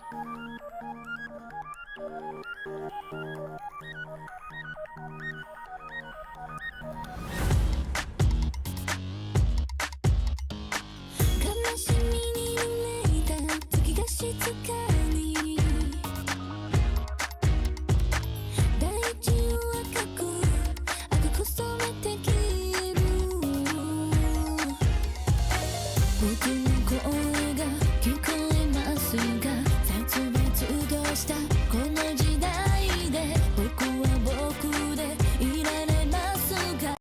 しみに濡れた時が静かに大地を赤く染めて消える僕の声が聞こえますが殺伐としたこの時代で僕は僕でいられますか。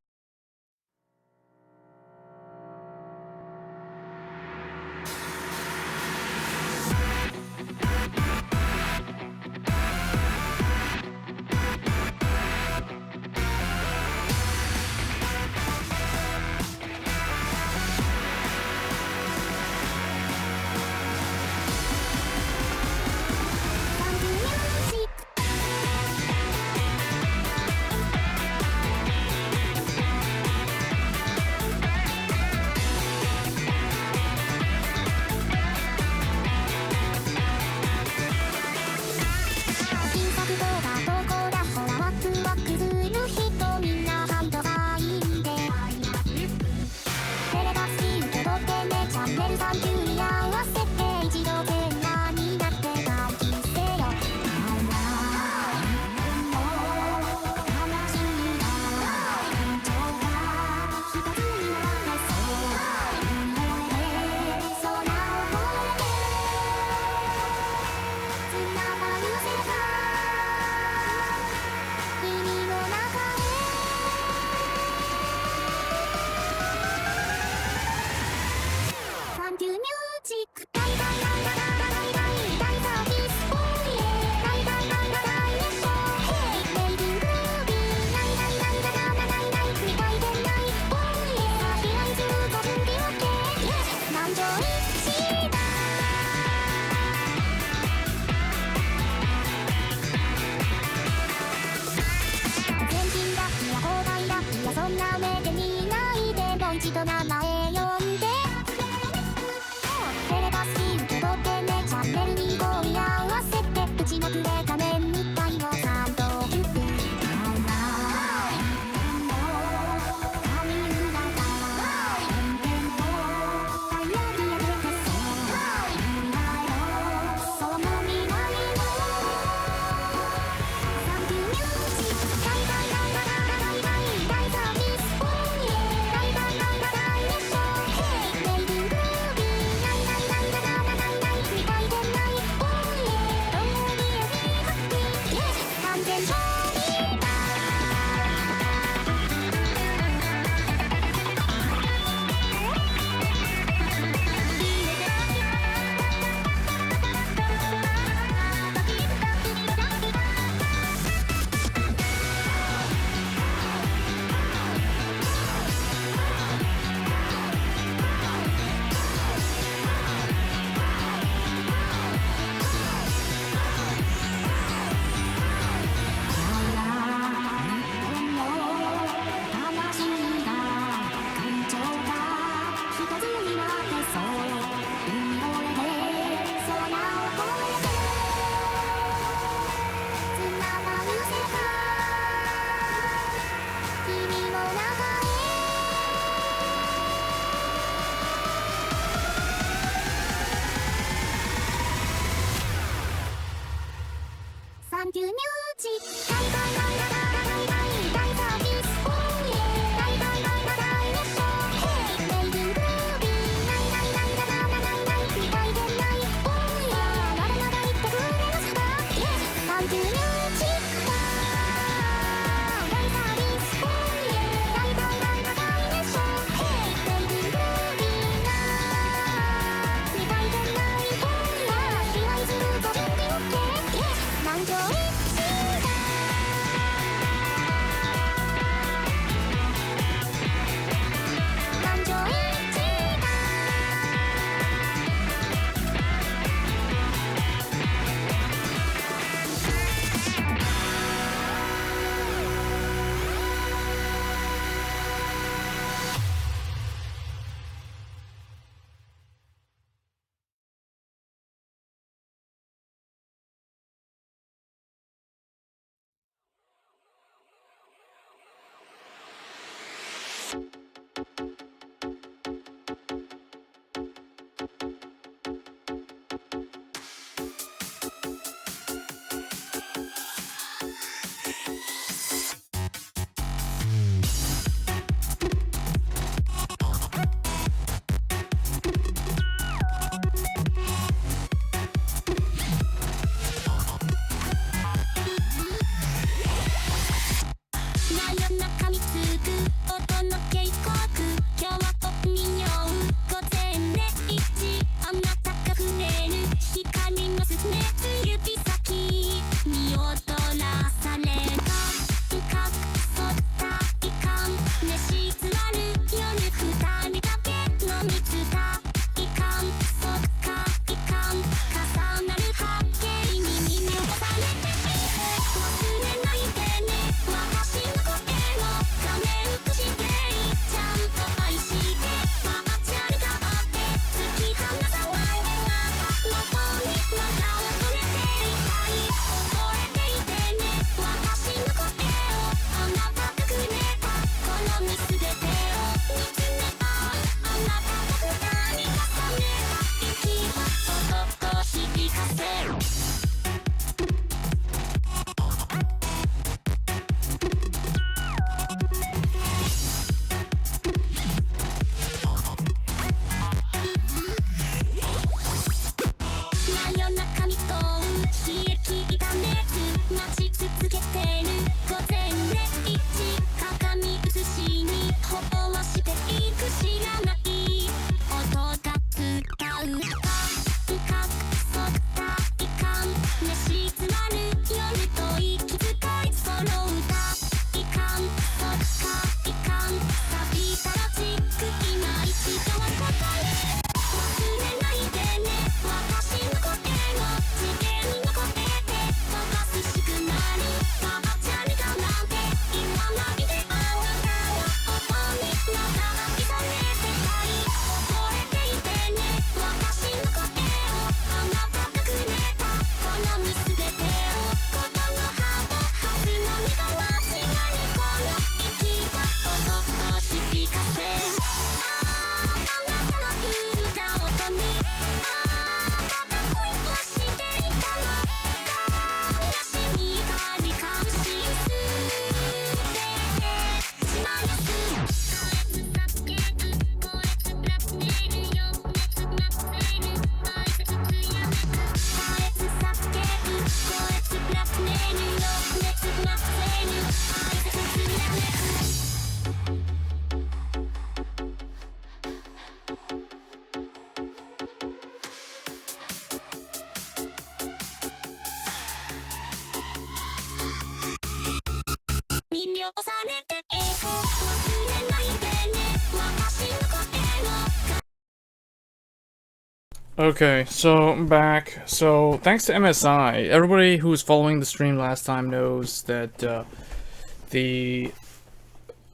Okay, so I'm back. So thanks to MSI, everybody who was following the stream last time knows that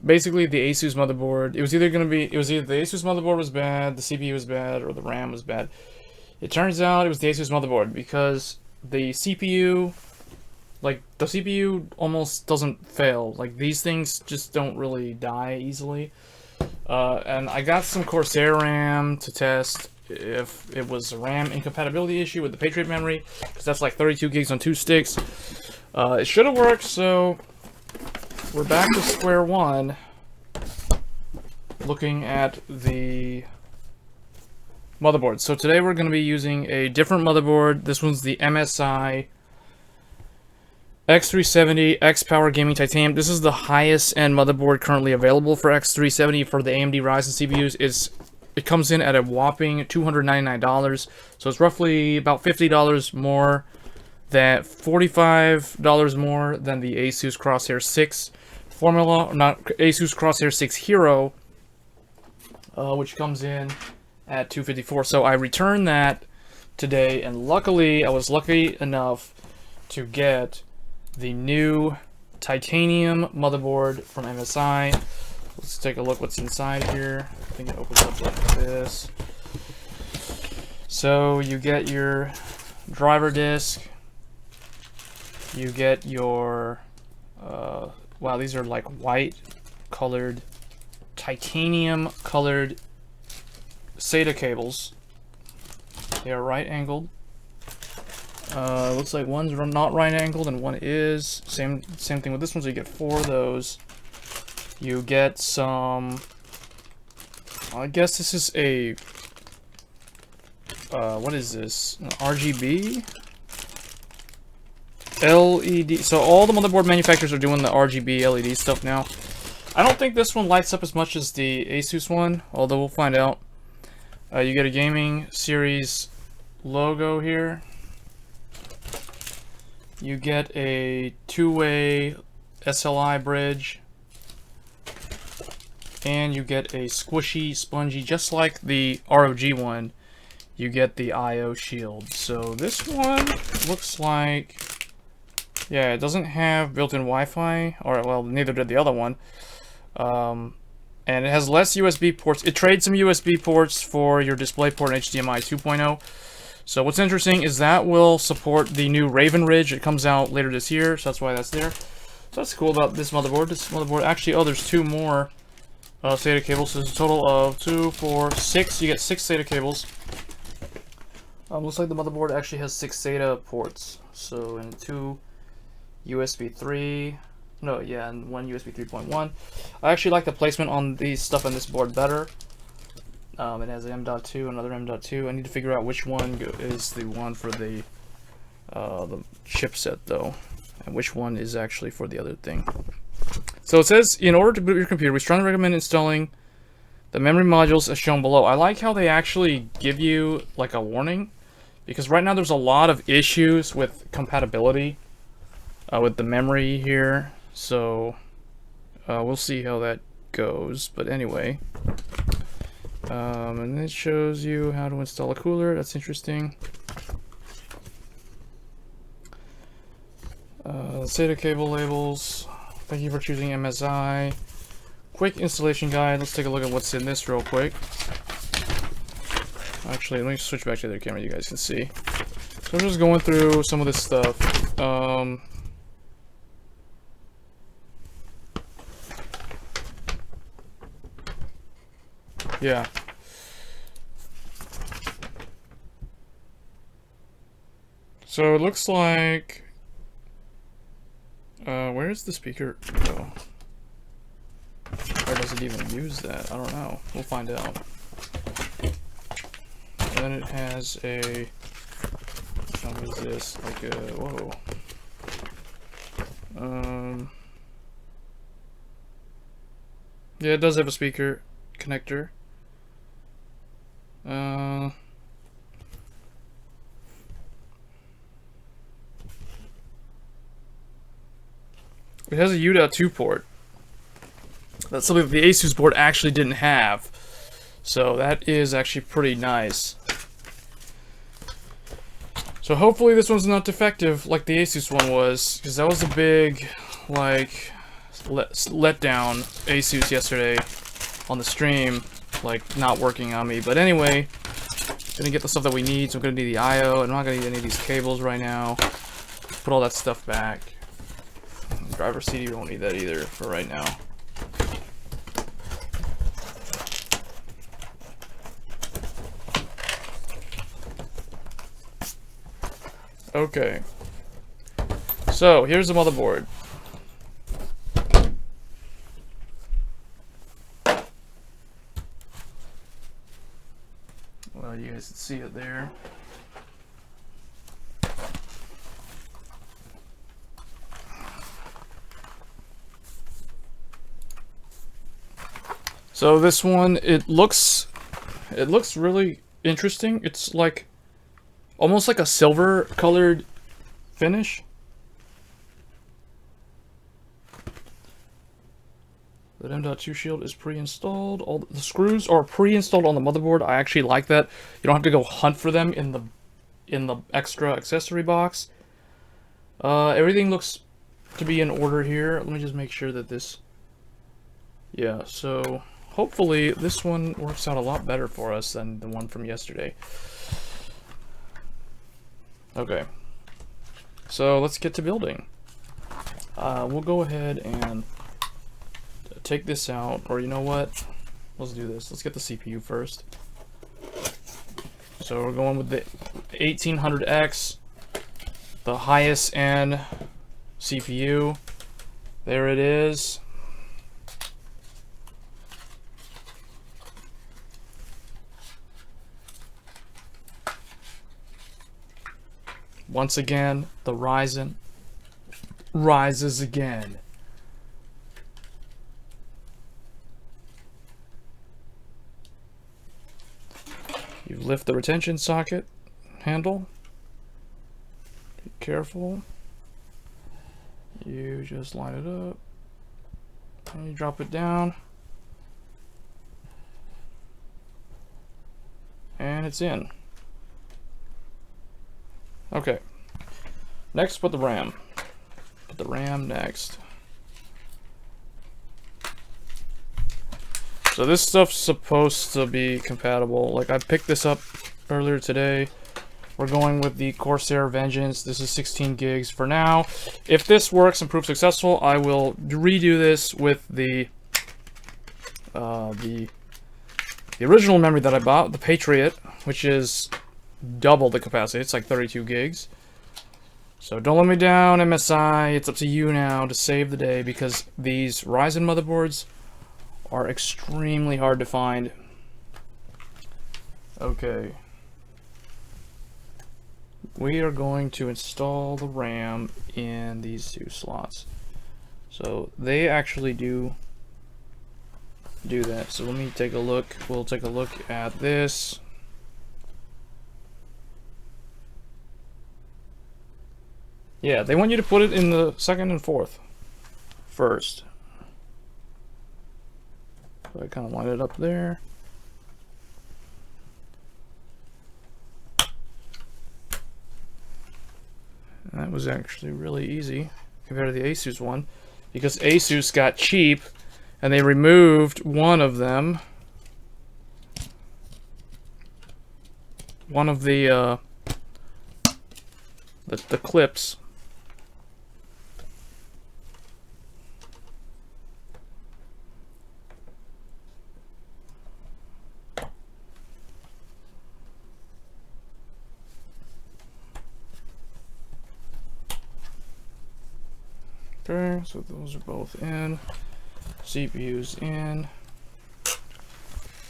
basically the Asus motherboard, it was either the Asus motherboard was bad, the CPU was bad, or the RAM was bad. It turns out it was the Asus motherboard because the CPU, like the CPU almost doesn't fail. Like these things just don't really die easily. And I got some Corsair RAM to test if it was a RAM incompatibility issue with the Patriot memory, because that's like 32 gigs on 2 sticks. It should have worked, so we're back to square one, looking at the motherboard. So today we're going to be using a different motherboard. This one's the MSI X370 X Power Gaming Titanium. This is the highest end motherboard currently available for X370 for the AMD Ryzen CPUs. It comes in at a whopping $299, so it's roughly about $50 more than $45 more than the Asus Crosshair 6 formula, not Asus Crosshair 6 Hero, which comes in at $254. So I returned that today, and luckily I was lucky enough to get the new titanium motherboard from MSI. Let's take a look what's inside here. I think it opens up like this. So you get your driver disc. You get your wow, these are like white colored, titanium colored SATA cables. They are right angled. Looks like one's not right angled and one is. Same thing with this one. So you get 4 of those. You get some, I guess this is a, what is this? An RGB? LED. So all the motherboard manufacturers are doing the RGB LED stuff now. I don't think this one lights up as much as the Asus one, although we'll find out. You get a gaming series logo here. You get a two-way SLI bridge, and you get a squishy, spongy, just like the ROG one, you get the IO shield. So this one looks like, yeah, it doesn't have built-in Wi-Fi, or well, neither did the other one. And it has less USB ports. It trades some USB ports for your DisplayPort and HDMI 2.0. So what's interesting is that will support the new Raven Ridge. It comes out later this year, so that's why that's there. So that's cool about this motherboard. This motherboard, actually, oh, there's 2 more SATA cables. So there's a total of 2, 4, 6. You get 6 SATA cables. Looks like the motherboard actually has 6 SATA ports. So, and 2 USB 3. No, yeah, and 1 USB 3.1. I actually like the placement on the stuff on this board better. It has an M.2, another M.2. I need to figure out which one is the one for the chipset, though, and which one is actually for the other thing. So it says, in order to boot your computer, we strongly recommend installing the memory modules as shown below. I like how they actually give you like a warning, because right now there's a lot of issues with compatibility with the memory here. So we'll see how that goes. But anyway, and it shows you how to install a cooler. That's interesting. SATA cable labels. Thank you for choosing MSI. Quick installation guide. Let's take a look at what's in this real quick. Actually, let me switch back to the other camera. You guys can see. So I'm just going through some of this stuff. Yeah. So it looks like, where's the speaker? Oh. Or does it even use that? I don't know. We'll find out. And then it has a, what is this? Like a, whoa. Yeah, it does have a speaker connector. It has a U.2 port. That's something that the Asus board actually didn't have. So that is actually pretty nice. So hopefully this one's not defective like the Asus one was, because that was a big, like, letdown Asus yesterday on the stream, like, not working on me. But anyway, gonna get the stuff that we need. So I'm gonna need the IO. I'm not gonna need any of these cables right now. Put all that stuff back. Driver CD, we won't need that either for right now. Okay. So here's the motherboard. Well, you guys can see it there. So this one, it looks really interesting. It's like almost like a silver colored finish. The M.2 shield is pre-installed. All the screws are pre-installed on the motherboard. I actually like that. You don't have to go hunt for them in the extra accessory box. Everything looks to be in order here. Let me just make sure that this, yeah, so hopefully this one works out a lot better for us than the one from yesterday. Okay, so let's get to building. We'll go ahead and take this out, or you know what? Let's do this. Let's get the CPU first. So we're going with the 1800X, the highest end CPU. There it is. Once again, the RYZEN rises again. You lift the retention socket handle. Be careful. You just line it up and you drop it down, and it's in. Okay, next put the RAM. Put the RAM next. So this stuff's supposed to be compatible. Like, I picked this up earlier today. We're going with the Corsair Vengeance. This is 16 gigs for now. If this works and proves successful, I will redo this with the original memory that I bought, the Patriot, which is double the capacity. It's like 32 gigs. So don't let me down, MSI. It's up to you now to save the day, because these Ryzen motherboards are extremely hard to find. Okay. We are going to install the RAM in these two slots. So they actually do that. So let me take a look. We'll take a look at this. Yeah, they want you to put it in the second and fourth first. So I kind of line it up there. And that was actually really easy compared to the Asus one, because Asus got cheap and they removed one of them. One of the clips. Okay, so those are both in. CPU's in.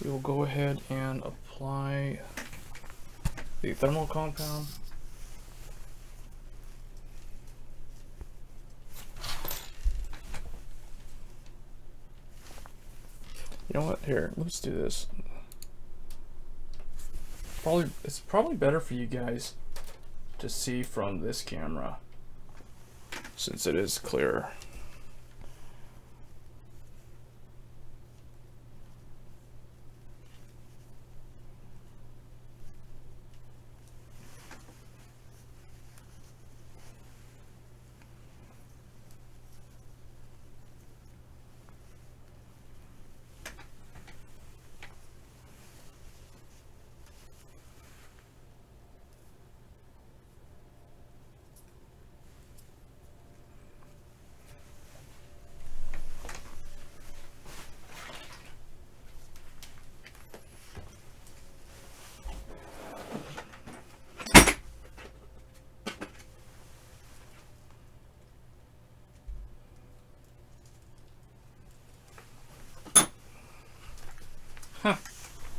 We will go ahead and apply the thermal compound. You know what? Here, let's do this. It's probably better for you guys to see from this camera, since it is clearer.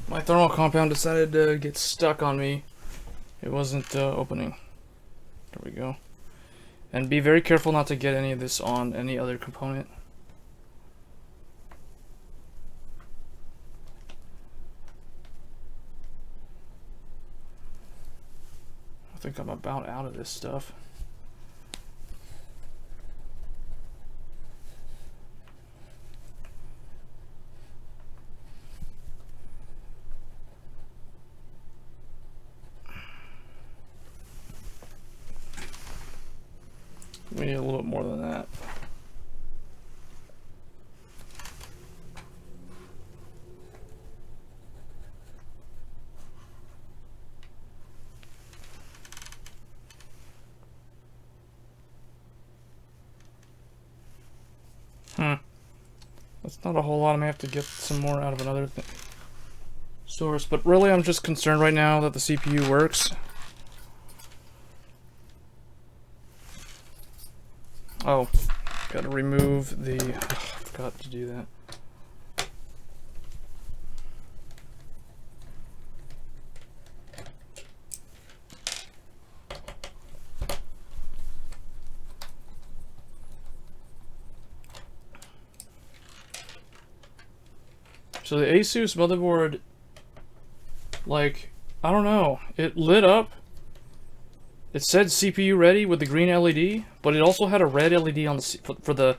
My thermal compound decided to get stuck on me. It wasn't opening. There we go. And be very careful not to get any of this on any other component. I think I'm about out of this stuff. We need a little bit more than that. That's not a whole lot. I may have to get some more out of another source, but really I'm just concerned right now that the CPU works. Oh, gotta remove the... I forgot to do that. So the Asus motherboard, like, I don't know, it lit up it said CPU ready with the green LED, but it also had a red LED on the for the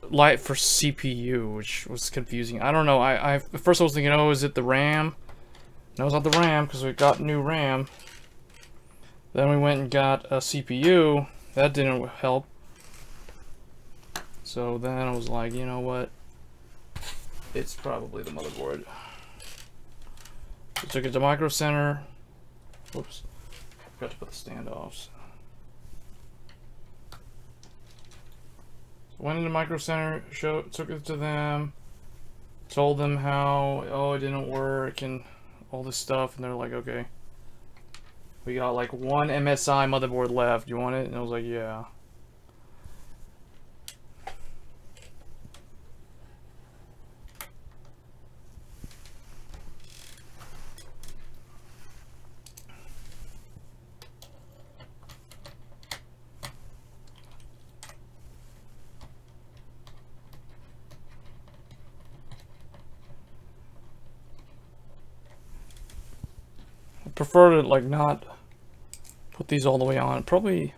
light for CPU, which was confusing. I don't know. At first I was thinking, oh, is it the RAM? No, it's not the RAM because we got new RAM. Then we went and got a CPU. That didn't help. So then I was like, you know what? It's probably the motherboard. So took it to Micro Center. Whoops. Forgot to put the standoffs. Went into Micro Center, took it to them, told them how, oh, it didn't work and all this stuff, and they're like, okay, we got like one MSI motherboard left. You want it? And I was like, yeah. Prefer to like not put these all the way on. Probably,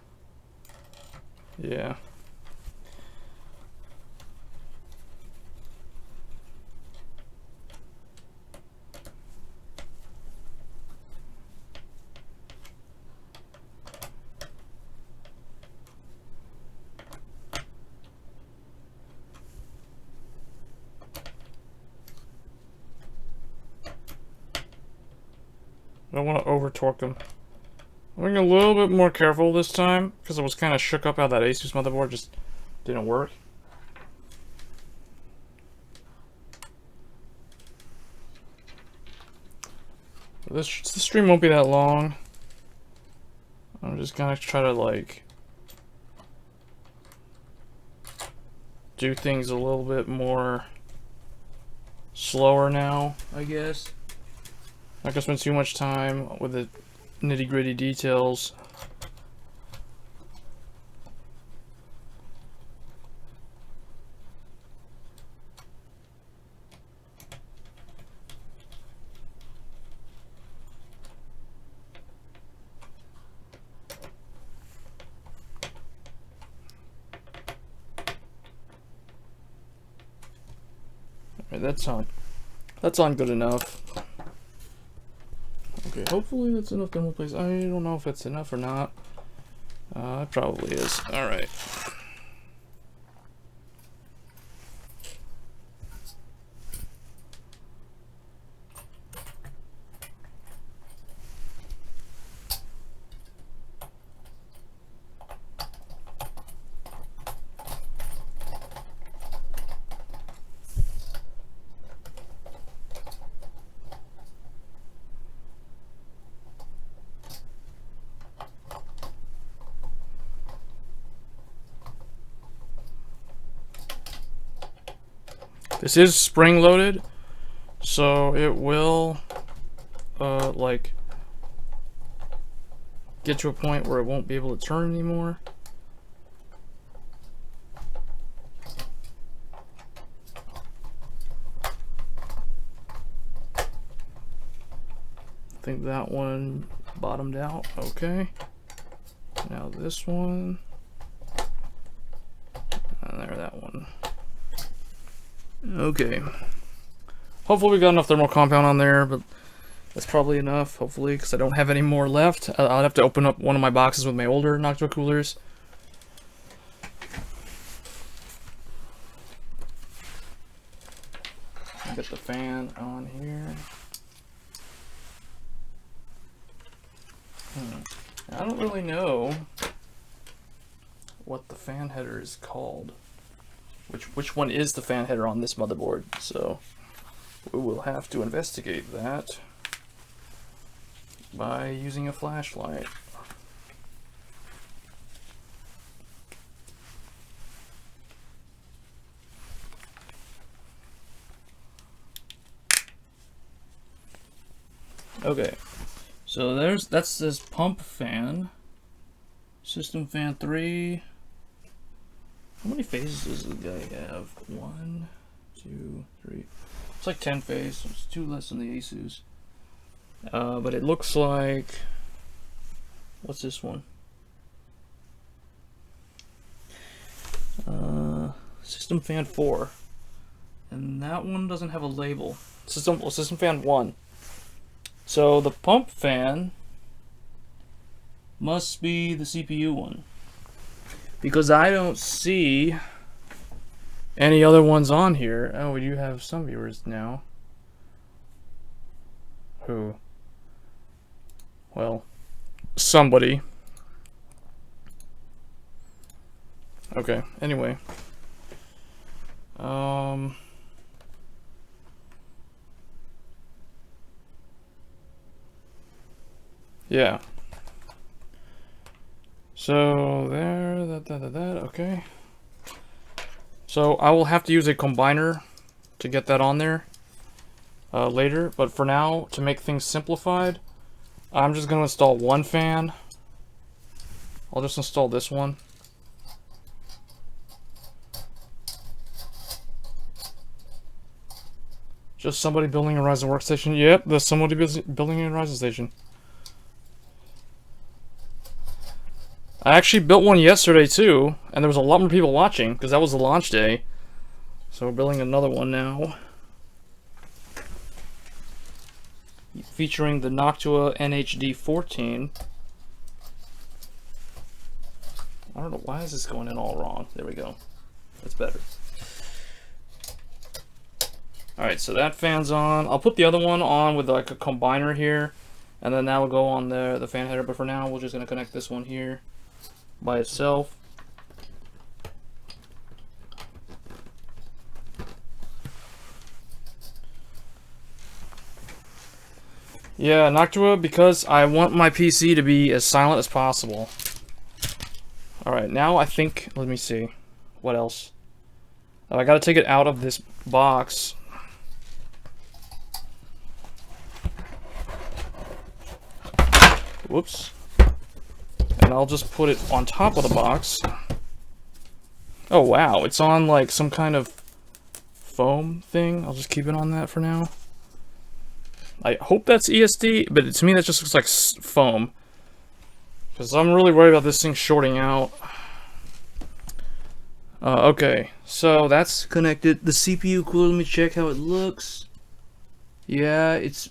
yeah. I don't want to over torque them. I'm being a little bit more careful this time because I was kind of shook up how that Asus motherboard just didn't work. This stream won't be that long. I'm just gonna try to like do things a little bit more slower now, I guess. Not gonna spend too much time with the nitty-gritty details. Alright, that's on good enough. Okay, hopefully that's enough thermal paste. I don't know if it's enough or not. It probably is. Alright. This is spring loaded, so it will like get to a point where it won't be able to turn anymore. I think that one bottomed out. Okay. Now this one. And there, that one. Okay. Hopefully we got enough thermal compound on there, but that's probably enough, hopefully, because I don't have any more left. I'll have to open up one of my boxes with my older Noctua coolers. Get the fan on here. I don't really know what the fan header is called. Which one is the fan header on this motherboard? So we will have to investigate that by using a flashlight. Okay, so that's this pump fan, system fan 3. How many phases does the guy have? 1, 2, 3. It's like 10 phases. So it's 2 less than the Asus. But it looks like What's this one? System fan 4. And that one doesn't have a label. System fan 1. So the pump fan must be the CPU one, because I don't see any other ones on here. Oh, we do have some viewers now. Who? Well, somebody. Okay, anyway. Yeah. So there, that, okay. So I will have to use a combiner to get that on there later, but for now, to make things simplified, I'm just going to install one fan. I'll just install this one. Just somebody building a RYZEN workstation. Yep, there's somebody building a RYZEN station. I actually built one yesterday too, and there was a lot more people watching because that was the launch day. So we're building another one now, featuring the Noctua NHD14. I don't know, why is this going in all wrong? There we go. That's better. Alright, so that fan's on. I'll put the other one on with like a combiner here, and then that will go on the fan header, but for now we're just going to connect this one here by itself. Yeah, Noctua, because I want my PC to be as silent as possible. Alright, now I think, let me see, what else? I gotta take it out of this box. Whoops. And I'll just put it on top of the box. Oh wow, it's on like some kind of foam thing. I'll just keep it on that for now. I hope that's ESD, but to me that just looks like foam. Because I'm really worried about this thing shorting out. Okay, so that's connected. The CPU cooler, let me check how it looks. Yeah, it's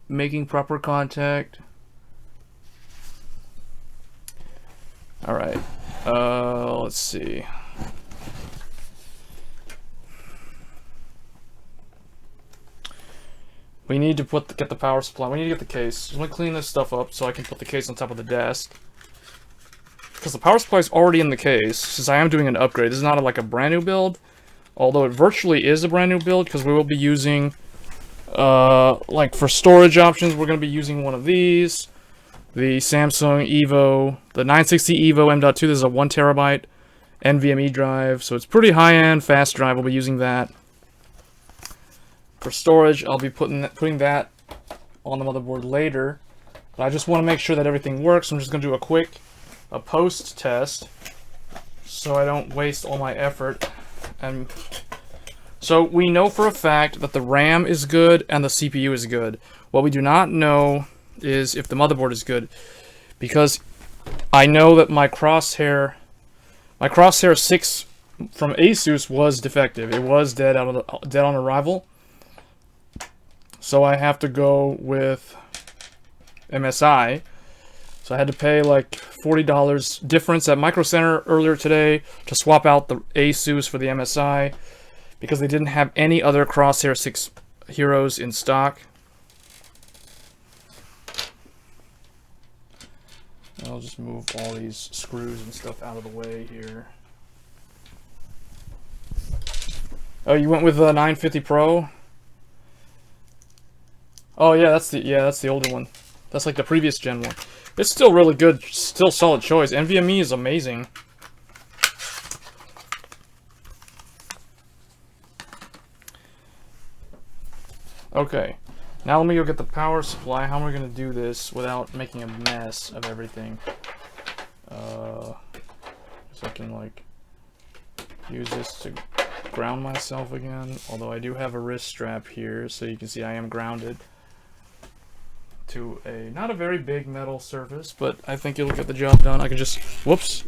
making proper contact. Alright, let's see. We need to get the power supply. We need to get the case. I'm gonna clean this stuff up so I can put the case on top of the desk. Because the power supply is already in the case, since I am doing an upgrade. This is not like a brand new build, although it virtually is a brand new build, because we will be using, like for storage options, we're gonna be using one of these. The Samsung Evo, the 960 Evo M.2, this is a 1 terabyte NVMe drive, so it's pretty high-end, fast drive. We'll be using that. For storage, I'll be putting that on the motherboard later, but I just want to make sure that everything works. I'm just going to do a post test, so I don't waste all my effort. And so we know for a fact that the RAM is good and the CPU is good. What we do not know is if the motherboard is good, because I know that my Crosshair 6 from Asus was defective. It was dead on arrival. So I have to go with MSI. So I had to pay like $40 difference at Micro Center earlier today to swap out the Asus for the MSI, because they didn't have any other Crosshair 6 Heroes in stock. I'll just move all these screws and stuff out of the way here. Oh, you went with the 950 Pro? Oh yeah, that's the older one. That's like the previous gen one. It's still really good, still solid choice. NVMe is amazing. Okay. Now let me go get the power supply. How am I going to do this without making a mess of everything? So I can like use this to ground myself again. Although I do have a wrist strap here, so you can see I am grounded to a not a very big metal surface, but I think it'll get the job done. I can just, whoops,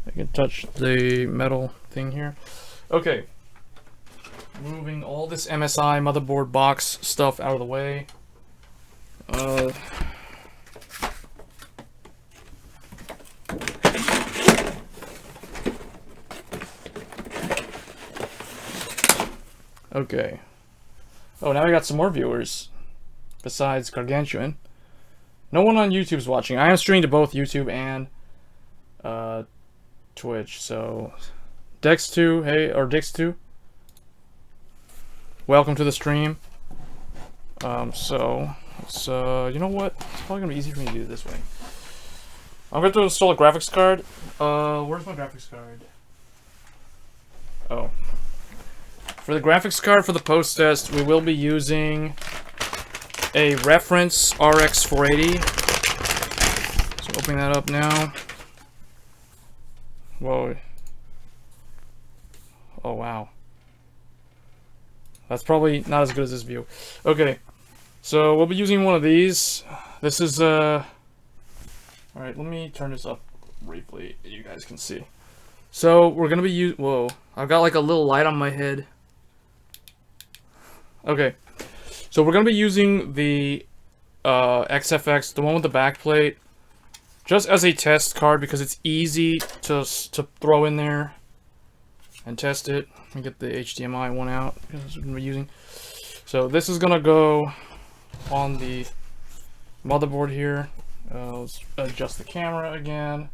I can touch the metal thing here. Okay, moving all this MSI motherboard box stuff out of the way. Okay. Oh, now we got some more viewers besides Gargantuan. No one on YouTube's watching. I am streaming to both YouTube and Twitch. So Dex2, hey, or Dix2, welcome to the stream. So let's, you know what? It's probably gonna be easy for me to do it this way. I'm going to install a graphics card. Where's my graphics card? Oh. For the graphics card for the post test, we will be using a reference RX 480. So opening that up now. Whoa. Oh wow. That's probably not as good as this view. Okay. So we'll be using one of these. This is alright, let me turn this up briefly so you guys can see. So we're gonna be whoa. I've got like a little light on my head. Okay, so we're going to be using the XFX, the one with the backplate, just as a test card because it's easy to throw in there and test it. Let me get the HDMI one out because that's what we're using. So this is going to go on the motherboard here. Let's adjust the camera again.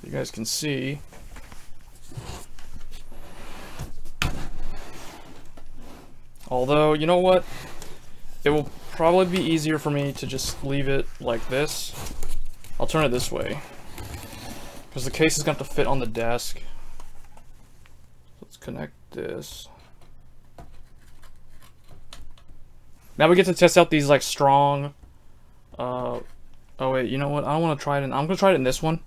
You guys can see. Although, you know what? It will probably be easier for me to just leave it like this. I'll turn it this way. Because the case is going to have to fit on the desk. Let's connect this. Now we get to test out these like strong... oh wait, you know what? I don't want to try it in... I'm going to try it in this one.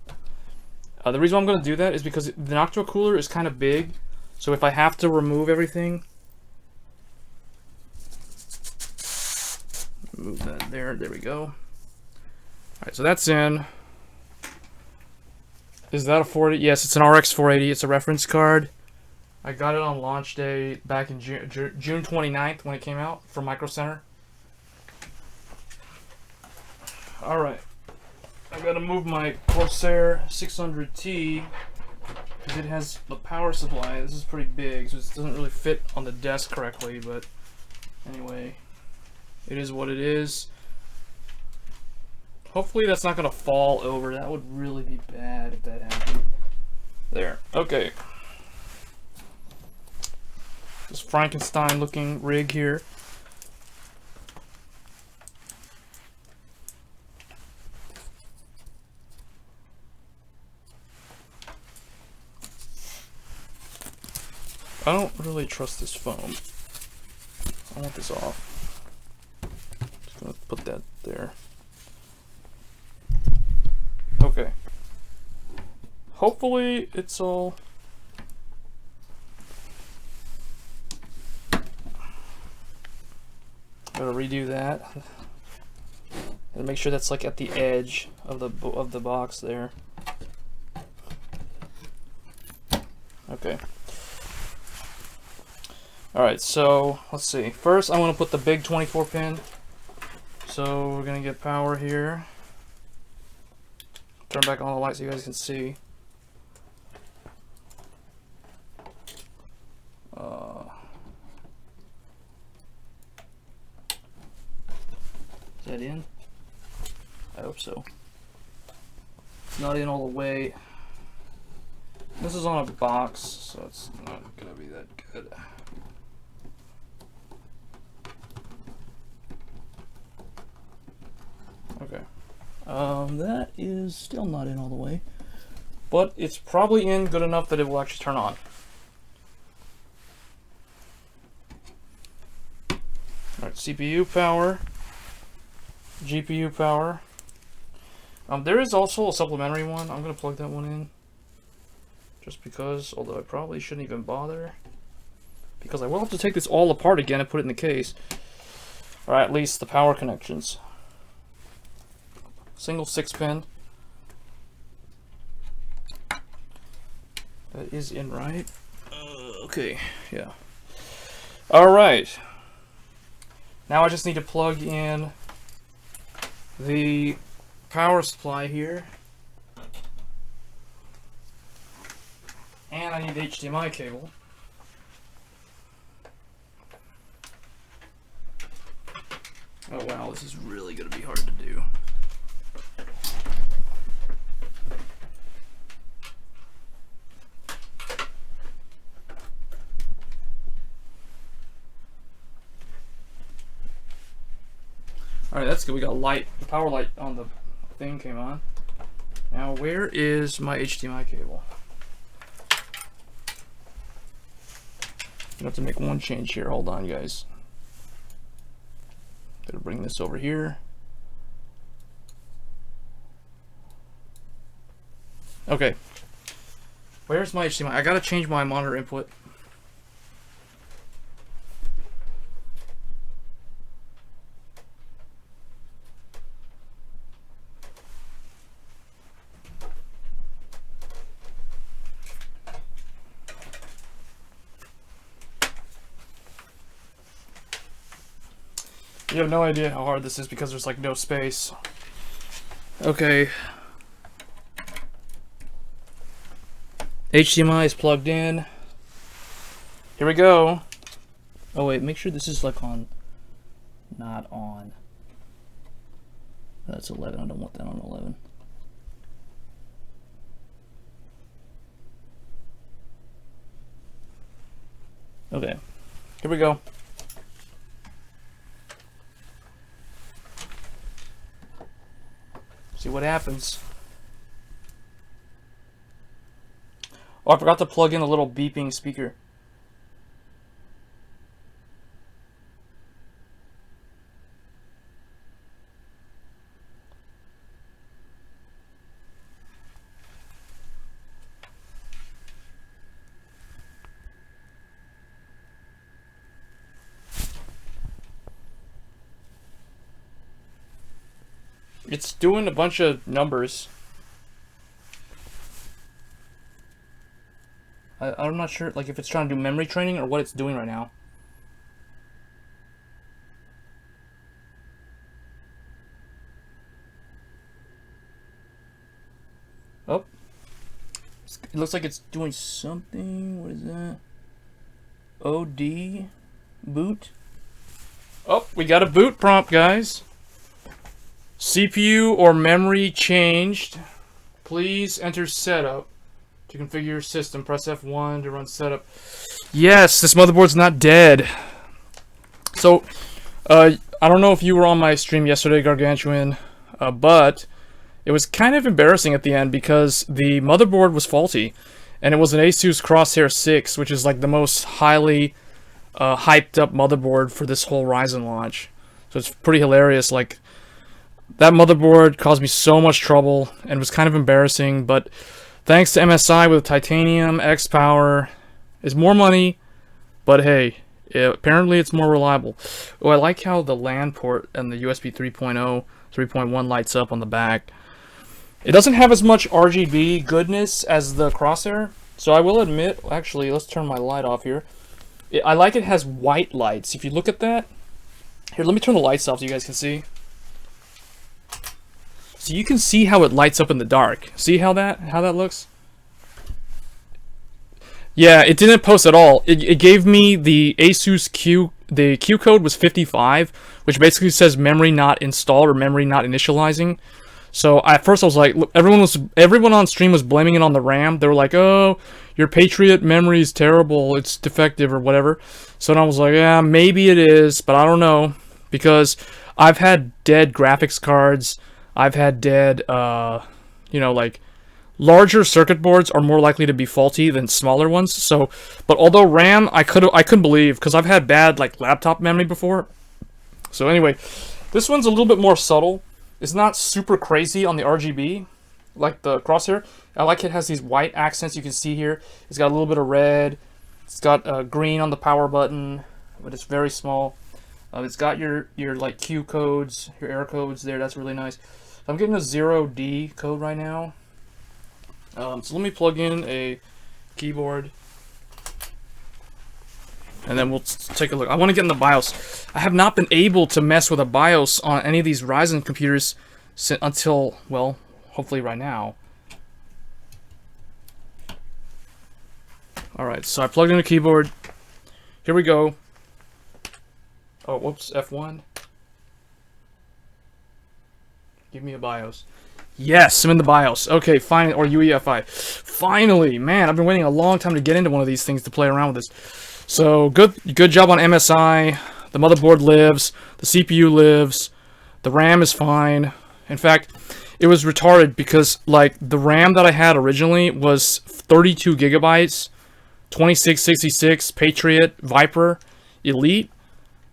The reason why I'm going to do that is because the Noctua cooler is kind of big. So if I have to remove everything... Move that there. There we go. Alright, so that's in. Is that a 480? Yes, it's an RX 480. It's a reference card. I got it on launch day back in June 29th when it came out from Micro Center. Alright. I gotta move my Corsair 600T because it has the power supply. This is pretty big, so it doesn't really fit on the desk correctly, but anyway. It is what it is. Hopefully that's not going to fall over. That would really be bad if that happened. There. Okay. This Frankenstein looking rig here. I don't really trust this foam. I want this off. Gonna put that there. Okay. Hopefully it's all... Gotta redo that. And make sure that's like at the edge of the box there. Okay. Alright, so let's see. First I want to put the big 24 pin. So we're gonna get power here. Turn back on the light so you guys can see. Is that in? I hope so. It's not in all the way. This is on a box, so it's not gonna be that good. Okay. That is still not in all the way, but it's probably in good enough that it will actually turn on. Alright, CPU power, GPU power. There is also a supplementary one. I'm going to plug that one in, just because, although I probably shouldn't even bother, because I will have to take this all apart again and put it in the case. or at least the power connections. Single 6-pin. That is in right. Okay, yeah. Alright. Now I just need to plug in the power supply here. And I need the HDMI cable. Oh wow, this is really going to be hard to do. Alright, that's good. We got light. The power light on the thing came on. Now, where is my HDMI cable? I'm gonna have to make one change here. Hold on, guys. Gotta bring this over here. Okay. Where's my HDMI? I gotta change my monitor input. You have no idea how hard this is because there's like no space. Okay. HDMI is plugged in. Here we go. Oh wait, make sure this is like on, not on. That's 11, I don't want that on 11. Okay, here we go. See what happens. Oh, I forgot to plug in a little beeping speaker. It's doing a bunch of numbers. I'm not sure, like, if it's trying to do memory training or what it's doing right now. Oh. It looks like it's doing something. What is that? OD boot. Oh, we got a boot prompt, guys. CPU or memory changed. Please enter setup to configure your system. Press F1 to run setup. Yes, this motherboard's not dead. So, I don't know if you were on my stream yesterday, Gargantuan, but it was kind of embarrassing at the end because the motherboard was faulty, and it was an Asus Crosshair 6, which is like the most highly hyped up motherboard for this whole Ryzen launch. So it's pretty hilarious. Like, that motherboard caused me so much trouble and was kind of embarrassing, but thanks to MSI with titanium, X power, is more money, but hey, apparently it's more reliable. Oh, I like how the LAN port and the USB 3.0, 3.1 lights up on the back. It doesn't have as much RGB goodness as the Crosshair, so I will admit, actually, let's turn my light off here. I like it has white lights. If you look at that, here, let me turn the lights off so you guys can see. So you can see how it lights up in the dark. See how that looks? Yeah, it didn't post at all. It gave me the Asus Q. The Q code was 55, which basically says memory not installed or memory not initializing. So at first I was like, everyone on stream was blaming it on the RAM. They were like, "Oh, your Patriot memory is terrible. It's defective or whatever." So then I was like, "Yeah, maybe it is, but I don't know," because I've had dead graphics cards. I've had dead, you know, like, larger circuit boards are more likely to be faulty than smaller ones. So, but although RAM, I couldn't believe, because I've had bad, like, laptop memory before. So anyway, this one's a little bit more subtle. It's not super crazy on the RGB, like the Crosshair. I like it has these white accents you can see here. It's got a little bit of red. It's got green on the power button, but it's very small. It's got your like Q codes, your error codes there. That's really nice. I'm getting a 0D code right now. So let me plug in a keyboard, and then we'll take a look. I want to get in the BIOS. I have not been able to mess with a BIOS on any of these Ryzen computers until, well, hopefully right now. Alright, so I plugged in a keyboard. Here we go. Oh, whoops, F1. Give me a BIOS. Yes, I'm in the BIOS. Okay, fine, or UEFI. Finally, man, I've been waiting a long time to get into one of these things to play around with this. So, good job on MSI. The motherboard lives. The CPU lives. The RAM is fine. In fact, it was retarded because, like, the RAM that I had originally was 32 gigabytes, 2666, Patriot, Viper, Elite.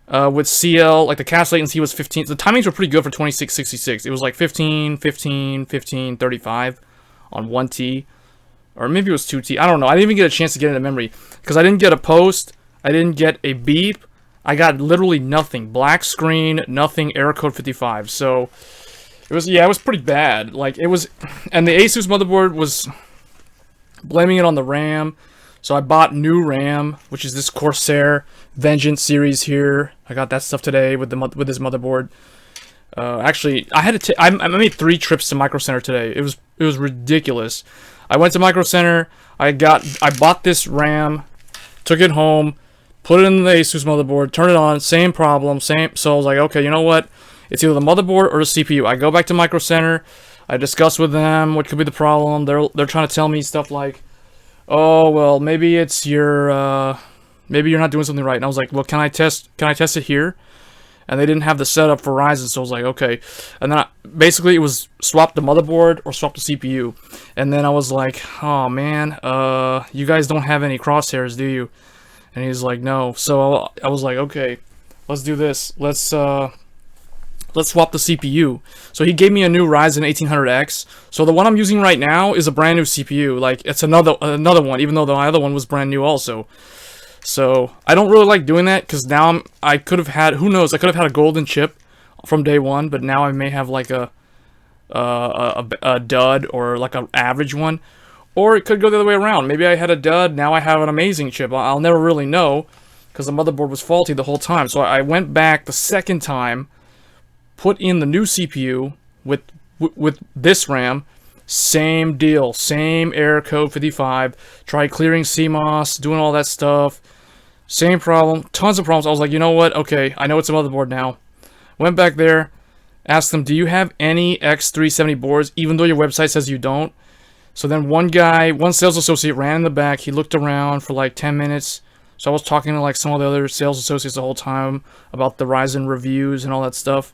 With CL, like the cache latency was 15. The timings were pretty good for 2666. It was like 15, 15, 15, 35 on 1T. Or maybe it was 2T. I don't know. I didn't even get a chance to get into memory. Because I didn't get a post. I didn't get a beep. I got literally nothing. Black screen, nothing, error code 55. So, it was, yeah, it was pretty bad. Like, it was, and the Asus motherboard was blaming it on the RAM. So I bought new RAM, which is this Corsair Vengeance series here. I got that stuff today with this motherboard. Actually, I made 3 trips to Micro Center today. It was ridiculous. I went to Micro Center. I bought this RAM, took it home, put it in the Asus motherboard, turned it on. Same problem, same. So I was like, okay, you know what? It's either the motherboard or the CPU. I go back to Micro Center. I discuss with them what could be the problem. They're trying to tell me stuff like, oh, well, maybe it's your, maybe you're not doing something right. And I was like, well, can I test it here? And they didn't have the setup for Ryzen, so I was like, okay. And then basically it was swap the motherboard or swap the CPU. And then I was like, oh man, you guys don't have any crosshairs, do you? And he's like, no. So I was like, okay, let's do this. Let's swap the CPU. So he gave me a new Ryzen 1800X. So the one I'm using right now is a brand new CPU. Like, it's another one, even though the other one was brand new also. So I don't really like doing that because now I could have had, who knows, I could have had a golden chip from day one, but now I may have like a dud or like an average one. Or it could go the other way around. Maybe I had a dud, now I have an amazing chip. I'll never really know because the motherboard was faulty the whole time. So I went back the second time, put in the new CPU with this RAM, same deal, same error code 55, tried clearing CMOS, doing all that stuff, same problem, tons of problems. I was like, you know what, okay, I know it's a motherboard now. Went back there, asked them, do you have any X370 boards, even though your website says you don't? So then one sales associate ran in the back, he looked around for like 10 minutes, so I was talking to like some of the other sales associates the whole time about the Ryzen reviews and all that stuff.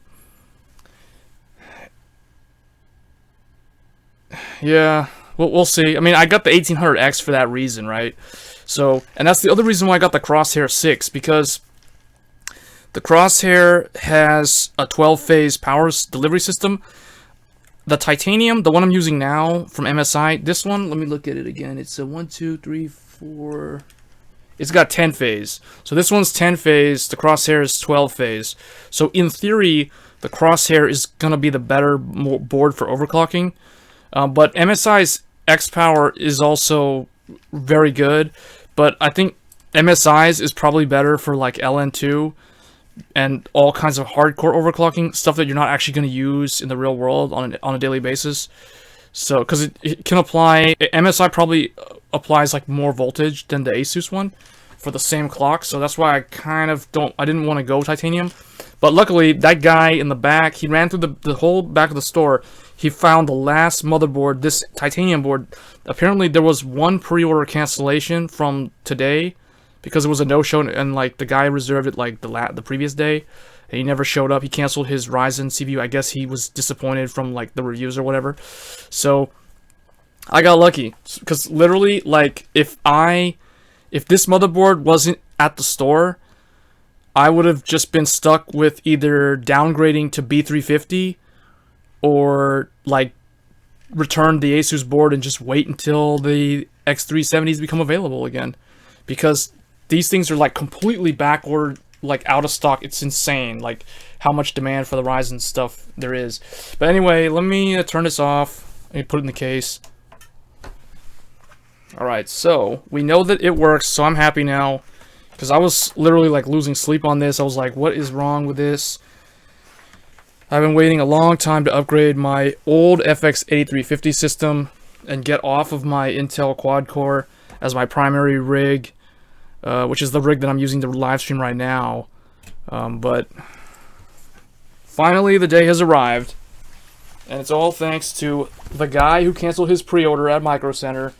Yeah, we'll see. I mean, I got the 1800X for that reason, right? So, and that's the other reason why I got the Crosshair 6, because the Crosshair has a 12-phase power delivery system. The Titanium, the one I'm using now from MSI, this one, let me look at it again. It's a 1, 2, 3, 4... It's got 10-phase. So this one's 10-phase, the Crosshair is 12-phase. So in theory, the Crosshair is going to be the better board for overclocking. But MSI's X-Power is also very good, but I think MSI's is probably better for like LN2 and all kinds of hardcore overclocking, stuff that you're not actually going to use in the real world on a daily basis. So, because it can apply, MSI probably applies like more voltage than the Asus one for the same clock, so that's why I didn't want to go Titanium. But luckily, that guy in the back, he ran through the whole back of the store. He found the last motherboard, this Titanium board. Apparently, there was one pre-order cancellation from today because it was a no-show, and like the guy reserved it like the previous day, and he never showed up. He canceled his Ryzen CPU. I guess he was disappointed from like the reviews or whatever. So I got lucky because literally, like, if this motherboard wasn't at the store, I would have just been stuck with either downgrading to B350 or like return the Asus board and just wait until the X370s become available again, because these things are like completely back ordered like out of stock. It's insane, like how much demand for the Ryzen stuff there is. But anyway, let me turn this off and put it in the case. Alright, so we know that it works, so I'm happy now. Because I was literally like losing sleep on this. I was like, what is wrong with this? I've been waiting a long time to upgrade my old FX 8350 system and get off of my Intel quad-core as my primary rig, which is the rig that I'm using to live stream right now. But finally the day has arrived, and it's all thanks to the guy who canceled his pre-order at Micro Center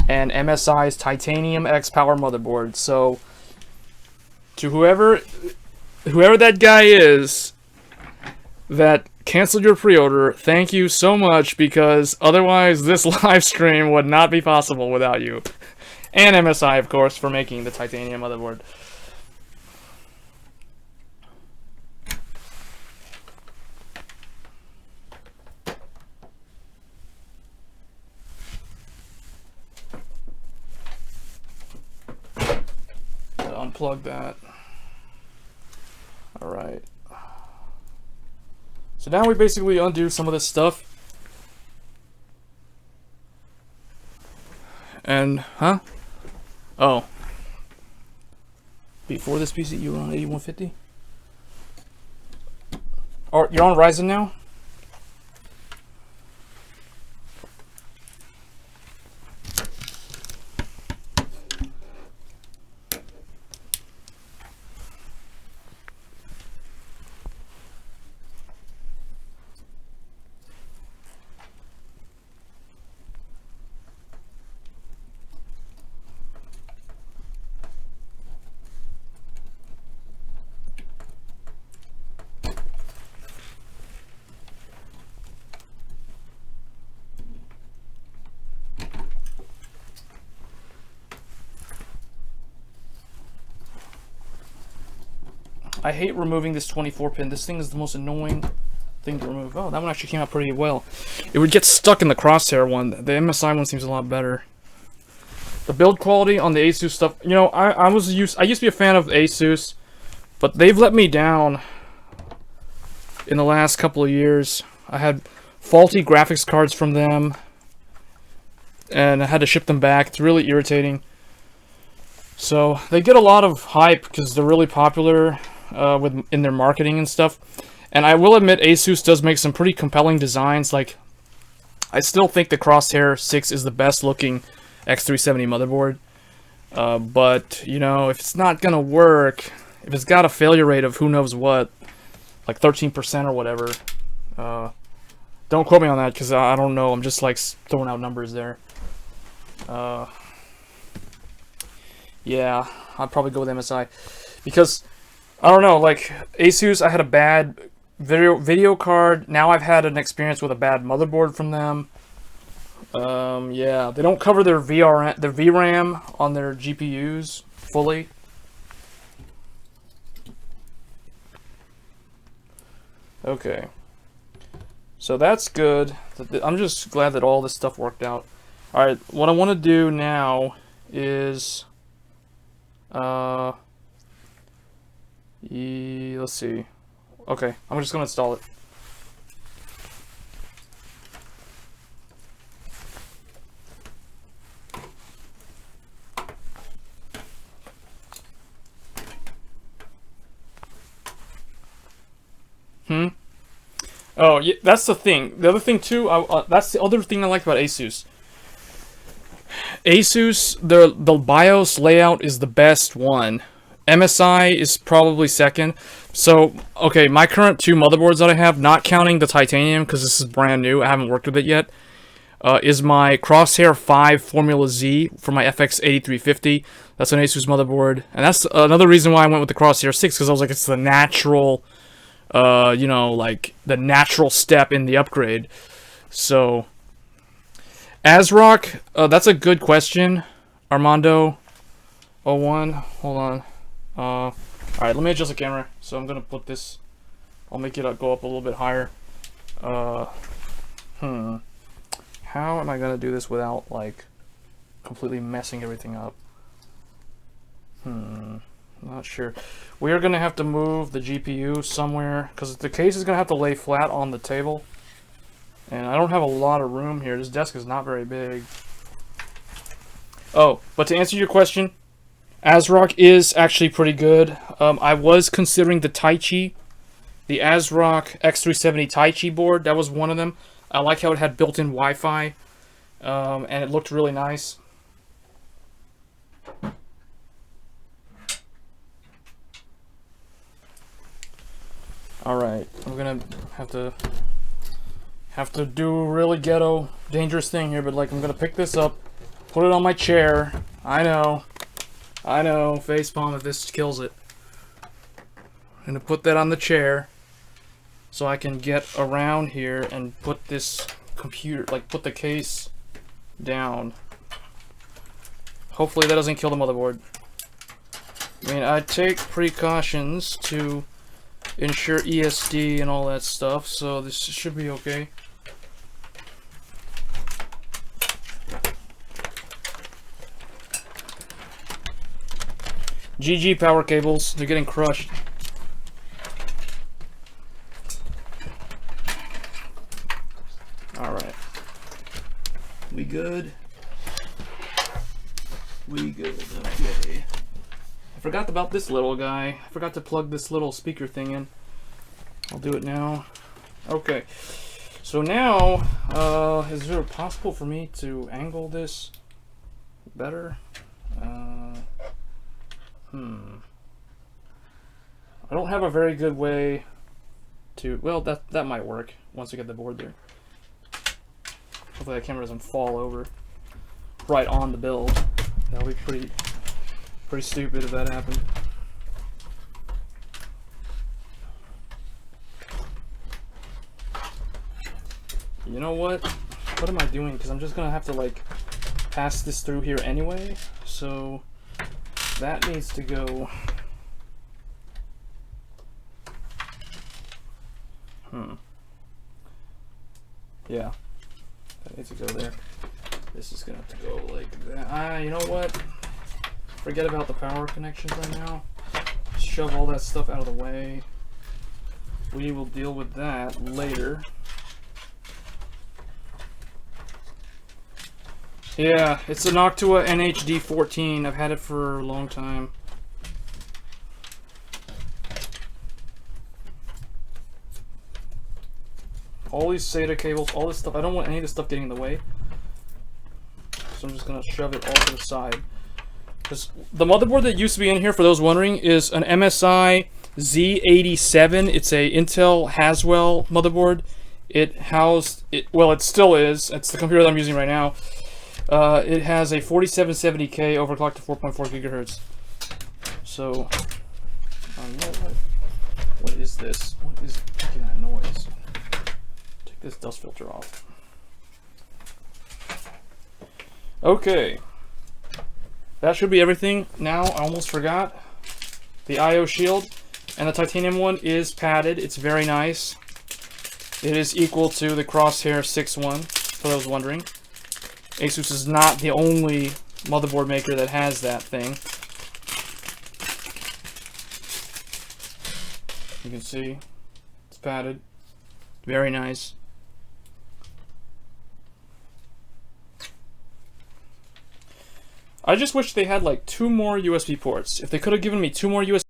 and MSI's Titanium X Power motherboard. So to whoever that guy is that canceled your pre-order, thank you so much, because otherwise this live stream would not be possible without you. And MSI, of course, for making the Titanium motherboard. Unplug that. Alright. So now we basically undo some of this stuff. And, huh? Oh. Before this PC, you were on 8150? Or you're on RYZEN now? I hate removing this 24 pin. This thing is the most annoying thing to remove. Oh, that one actually came out pretty well. It would get stuck in the crosshair one. The MSI one seems a lot better. The build quality on the Asus stuff, you know, I used to be a fan of Asus, but they've let me down in the last couple of years. I had faulty graphics cards from them, and I had to ship them back. It's really irritating. So they get a lot of hype because they're really popular in their marketing and stuff. And I will admit, Asus does make some pretty compelling designs. Like, I still think the Crosshair 6 is the best looking X370 motherboard. But, you know, if it's not gonna work, if it's got a failure rate of who knows what, like 13% or whatever, don't quote me on that because I don't know. I'm just like throwing out numbers there. Yeah, I'd probably go with MSI because I don't know, like Asus, I had a bad video card. Now I've had an experience with a bad motherboard from them. Yeah, they don't cover their VRAM on their GPUs fully. Okay, so that's good. I'm just glad that all this stuff worked out. All right, what I want to do now is let's see. Okay, I'm just gonna install it. Oh, yeah, that's the thing. The other thing too, that's the other thing I like about Asus. Asus, the BIOS layout is the best one. MSI is probably second. So, okay, my current two motherboards that I have, not counting the Titanium, because this is brand new, I haven't worked with it yet, is my Crosshair 5 Formula Z for my FX 8350. That's an Asus motherboard. And that's another reason why I went with the Crosshair 6, because I was like, it's the natural, you know, like, the natural step in the upgrade. So, ASRock, that's a good question, Armando 01, hold on. Alright, let me adjust the camera. So I'm gonna put this, I'll make it go up a little bit higher. How am I gonna do this without, like, completely messing everything up? Not sure. We are going to have to move the GPU somewhere because the case is going to have to lay flat on the table. And I don't have a lot of room here. This desk is not very big. Oh, but to answer your question, ASRock is actually pretty good. I was considering the Taichi, the ASRock X370 Taichi board. That was one of them. I like how it had built-in Wi-Fi, and it looked really nice. All right, I'm gonna have to do a really ghetto, dangerous thing here, but like I'm gonna pick this up, put it on my chair. I know, facepalm if this kills it. I'm gonna put that on the chair so I can get around here and put this computer, like put the case down. Hopefully that doesn't kill the motherboard. I mean, I take precautions to ensure ESD and all that stuff, so this should be okay. GG power cables, they're getting crushed. Alright. We good? We good, okay. I forgot about this little guy. I forgot to plug this little speaker thing in. I'll do it now. Okay. So now, is it possible for me to angle this better? I don't have a very good way to... Well, that might work once I get the board there. Hopefully that camera doesn't fall over right on the build. That'll be pretty stupid if that happened. You know what? What am I doing? Because I'm just gonna have to like pass this through here anyway. So that needs to go. Yeah. That needs to go there. This is gonna have to go like that. You know what? Forget about the power connections right now. Shove all that stuff out of the way. We will deal with that later. Yeah, it's an Noctua NHD14. I've had it for a long time. All these SATA cables, all this stuff. I don't want any of this stuff getting in the way. So I'm just going to shove it all to the side. Because the motherboard that used to be in here, for those wondering, is an MSI Z87. It's a Intel Haswell motherboard. It housed... well, it still is. It's the computer that I'm using right now. It has a 4770K overclocked to 4.4 gigahertz. So... what is this? What is making that noise? Take this dust filter off. Okay. That should be everything. Now, I almost forgot. The I/O shield. And the titanium one is padded. It's very nice. It is equal to the Crosshair 6.1, for those wondering. Asus is not the only motherboard maker that has that thing. You can see it's padded. Very nice. I just wish they had like 2 more USB ports. If they could have given me 2 more USB